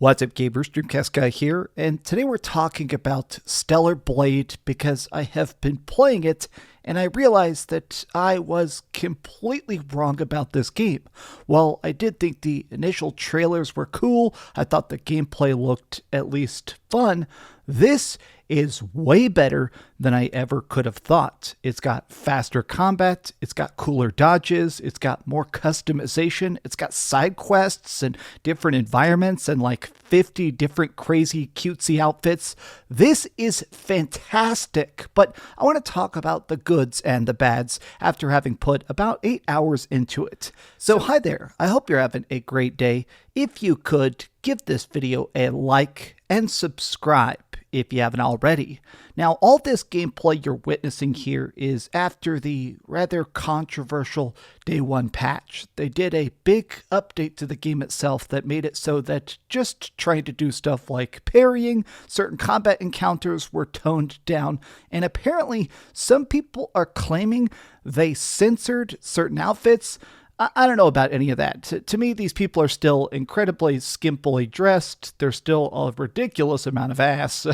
What's up, gamers? DreamcastGuy here, and today we're talking about Stellar Blade because I have been playing it and I realized that I was completely wrong about this game. While I did think the initial trailers were cool, I thought the gameplay looked at least fun, this is way better than I ever could have thought. It's got faster combat, it's got cooler dodges, it's got more customization, it's got side quests and different environments and like 50 different crazy cutesy outfits. This is fantastic, but I want to talk about the goods and the bads after having put about 8 hours into it. So hi there, I hope you're having a great day. If you could, give this video a like and subscribe if you haven't already. Now, all this gameplay you're witnessing here is after the rather controversial Day 1 patch. They did a big update to the game itself that made it so that just trying to do stuff like parrying, certain combat encounters were toned down, and apparently some people are claiming they censored certain outfits. I don't know about any of that. To me, these people are still incredibly skimpily dressed. There's still a ridiculous amount of ass,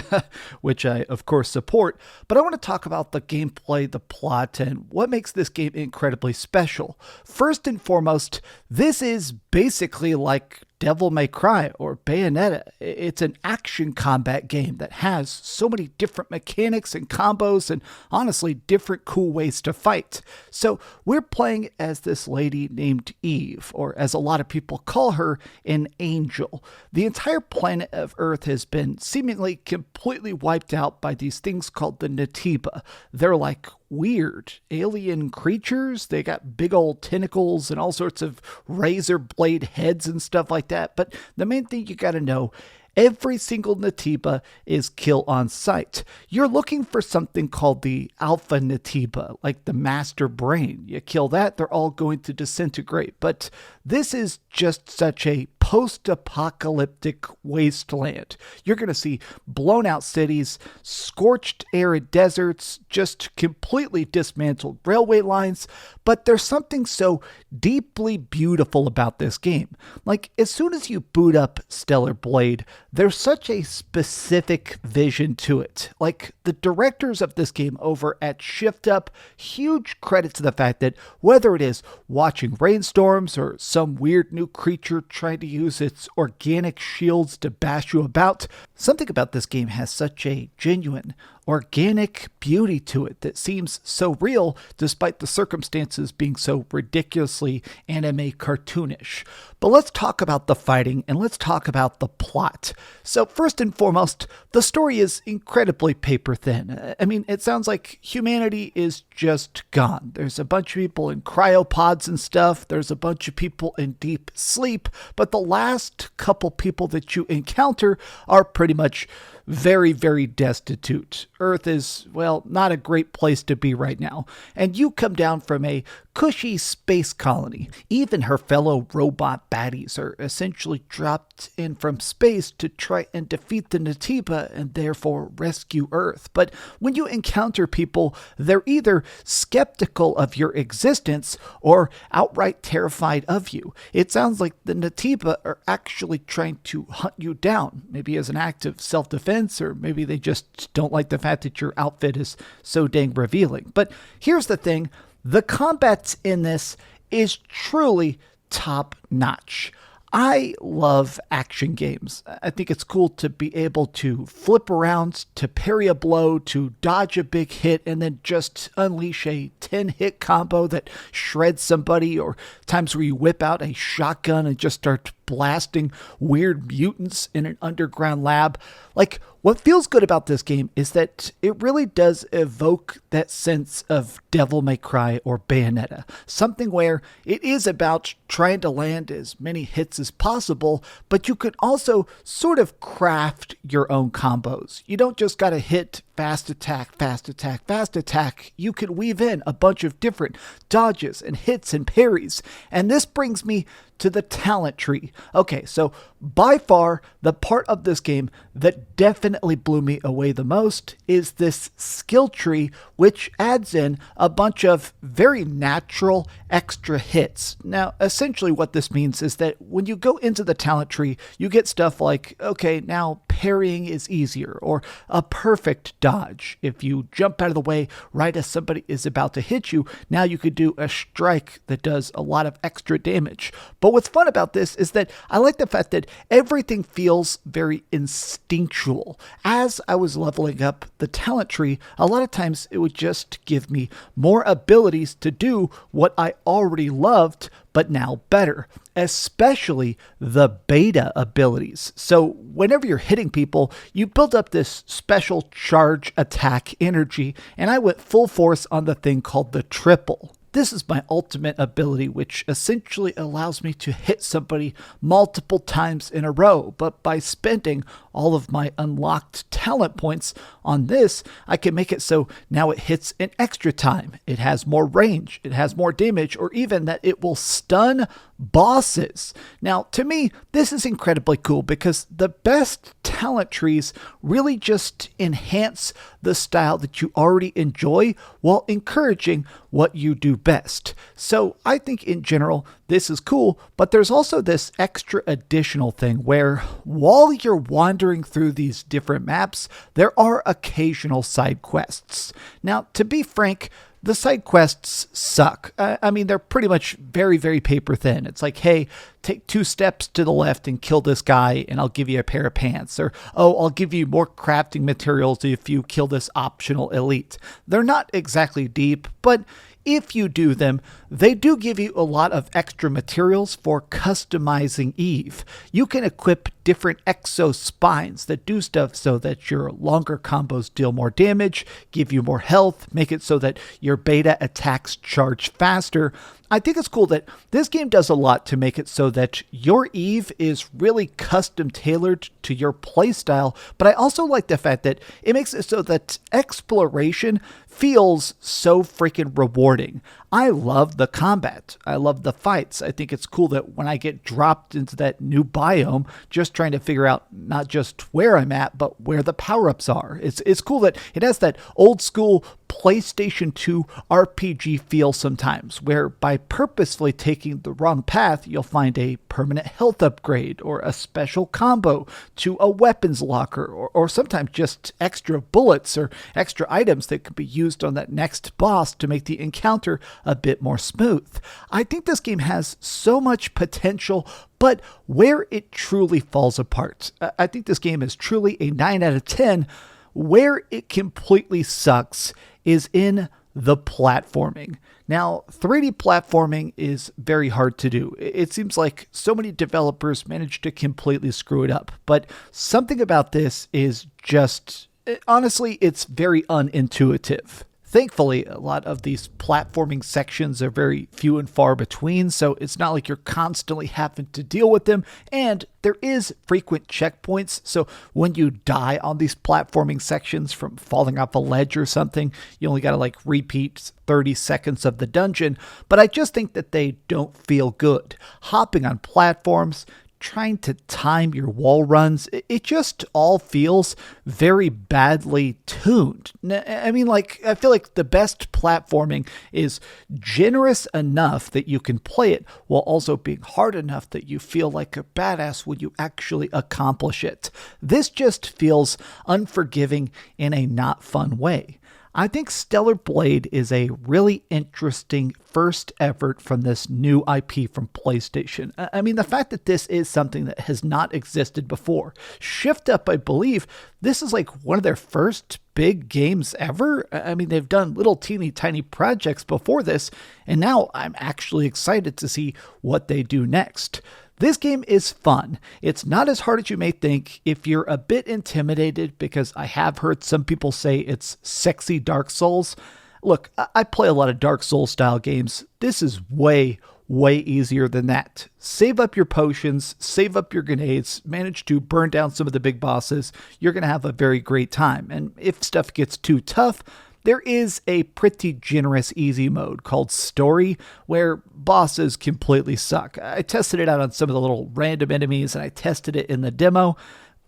which I, of course, support. But I want to talk about the gameplay, the plot, and what makes this game incredibly special. First and foremost, this is basically like Devil May Cry or Bayonetta. It's an action combat game that has so many different mechanics and combos and honestly different cool ways to fight. So we're playing as this lady named Eve, or as a lot of people call her, an angel. The entire planet of Earth has been seemingly completely wiped out by these things called the Natiba. They're like weird alien creatures. They got big old tentacles and all sorts of razor blade heads and stuff like that. But the main thing you got to know, every single Natiba is kill on sight. You're looking for something called the Alpha Natiba, like the master brain. You kill that, they're all going to disintegrate. But this is just such a post-apocalyptic wasteland. You're going to see blown out cities, scorched arid deserts, just completely dismantled railway lines, but there's something so deeply beautiful about this game. Like, as soon as you boot up Stellar Blade, there's such a specific vision to it. Like, the directors of this game over at Shift Up, huge credit to the fact that whether it is watching rainstorms or some weird new creature trying to use its organic shields to bash you about, something about this game has such a genuine, organic beauty to it that seems so real despite the circumstances being so ridiculously anime cartoonish. But let's talk about the fighting and let's talk about the plot. So first and foremost, the story is incredibly paper thin. I mean, it sounds like humanity is just gone. There's a bunch of people in cryopods and stuff. There's a bunch of people in deep sleep, but the last couple people that you encounter are pretty much very, very destitute. Earth is, well, not a great place to be right now. And you come down from a cushy space colony. Even her fellow robot baddies are essentially dropped in from space to try and defeat the Natiba and therefore rescue Earth. But when you encounter people, they're either skeptical of your existence or outright terrified of you. It sounds like the Natiba are actually trying to hunt you down, maybe as an act of self-defense, or maybe they just don't like the fact that your outfit is so dang revealing. But here's the thing, the combat in this is truly top notch. I love action games. I think it's cool to be able to flip around, to parry a blow, to dodge a big hit, and then just unleash a 10-hit combo that shreds somebody, or times where you whip out a shotgun and just start blasting weird mutants in an underground lab. Like, what feels good about this game is that it really does evoke that sense of Devil May Cry or Bayonetta. Something where it is about trying to land as many hits as possible, but you could also sort of craft your own combos. You don't just gotta hit fast attack, fast attack, fast attack, you can weave in a bunch of different dodges and hits and parries. And this brings me to the talent tree. Okay, so by far, the part of this game that definitely blew me away the most is this skill tree, which adds in a bunch of very natural extra hits. Now, essentially what this means is that when you go into the talent tree, you get stuff like, okay, now parrying is easier, or a perfect dodge. If you jump out of the way right as somebody is about to hit you, now you could do a strike that does a lot of extra damage. But what's fun about this is that I like the fact that everything feels very instinctual. As I was leveling up the talent tree, a lot of times it would just give me more abilities to do what I already loved, but now better, especially the beta abilities. So whenever you're hitting people, you build up this special charge attack energy, and I went full force on the thing called the triple. This is my ultimate ability, which essentially allows me to hit somebody multiple times in a row. But by spending all of my unlocked talent points on this, I can make it so now it hits an extra time. It has more range, it has more damage, or even that it will stun bosses. Now, to me, this is incredibly cool because the best talent trees really just enhance the style that you already enjoy while encouraging what you do best. So I think in general, this is cool, but there's also this extra additional thing where while you're wandering through these different maps, there are occasional side quests. Now, to be frank, the side quests suck. I mean, they're pretty much very, very paper thin. It's like, hey, take 2 steps to the left and kill this guy and I'll give you a pair of pants. Or, oh, I'll give you more crafting materials if you kill this optional elite. They're not exactly deep, but if you do them, they do give you a lot of extra materials for customizing Eve. You can equip different exo spines that do stuff so that your longer combos deal more damage, give you more health, make it so that your beta attacks charge faster. I think it's cool that this game does a lot to make it so that your Eve is really custom tailored to your playstyle, but I also like the fact that it makes it so that exploration feels so freaking rewarding. I love the combat. I love the fights. I think it's cool that when I get dropped into that new biome, just trying to figure out not just where I'm at, but where the power-ups are. It's cool that it has that old school PlayStation 2 RPG feel sometimes, where by purposefully taking the wrong path, you'll find a permanent health upgrade or a special combo to a weapons locker, or sometimes just extra bullets or extra items that could be used on that next boss to make the encounter a bit more smooth. I think this game has so much potential, but where it truly falls apart, I think this game is truly a 9 out of 10. Where it completely sucks is in the platforming. Now, 3D platforming is very hard to do. It seems like so many developers manage to completely screw it up, but something about this is just, honestly, it's very unintuitive. Thankfully, a lot of these platforming sections are very few and far between, so it's not like you're constantly having to deal with them, and there is frequent checkpoints, so when you die on these platforming sections from falling off a ledge or something, you only gotta repeat 30 seconds of the dungeon, but I just think that they don't feel good. Hopping on platforms, trying to time your wall runs, it just all feels very badly tuned. I mean, I feel like the best platforming is generous enough that you can play it while also being hard enough that you feel like a badass when you actually accomplish it. This just feels unforgiving in a not fun way. I think Stellar Blade is a really interesting first effort from this new IP from PlayStation. I mean, the fact that this is something that has not existed before. Shift Up, I believe, this is one of their first big games ever. I mean, they've done little teeny tiny projects before this, and now I'm actually excited to see what they do next. This game is fun. It's not as hard as you may think. If you're a bit intimidated, because I have heard some people say it's sexy Dark Souls. Look, I play a lot of Dark Souls style games. This is way, way easier than that. Save up your potions, save up your grenades, manage to burn down some of the big bosses. You're going to have a very great time. And if stuff gets too tough, there is a pretty generous easy mode called Story, where bosses completely suck. I tested it out on some of the little random enemies, and I tested it in the demo.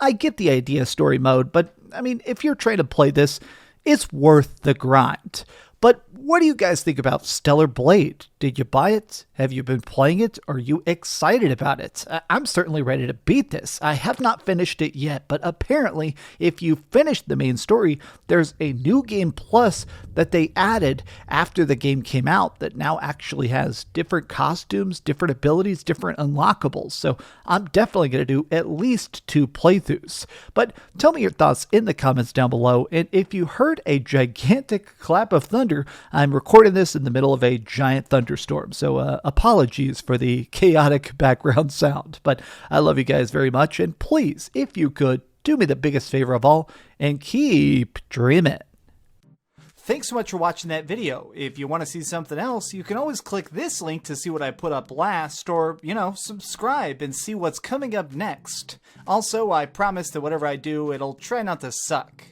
I get the idea of Story mode, but I mean, if you're trying to play this, it's worth the grind. But what do you guys think about Stellar Blade? Did you buy it? Have you been playing it? Are you excited about it? I'm certainly ready to beat this. I have not finished it yet, but apparently if you finish the main story, there's a new game plus that they added after the game came out that now actually has different costumes, different abilities, different unlockables. So I'm definitely going to do at least 2 playthroughs. But tell me your thoughts in the comments down below. And if you heard a gigantic clap of thunder, I'm recording this in the middle of a giant thunderstorm, so apologies for the chaotic background sound. But I love you guys very much, and please, if you could, do me the biggest favor of all, and keep dreaming. Thanks so much for watching that video. If you want to see something else, you can always click this link to see what I put up last, or, subscribe and see what's coming up next. Also, I promise that whatever I do, it'll try not to suck.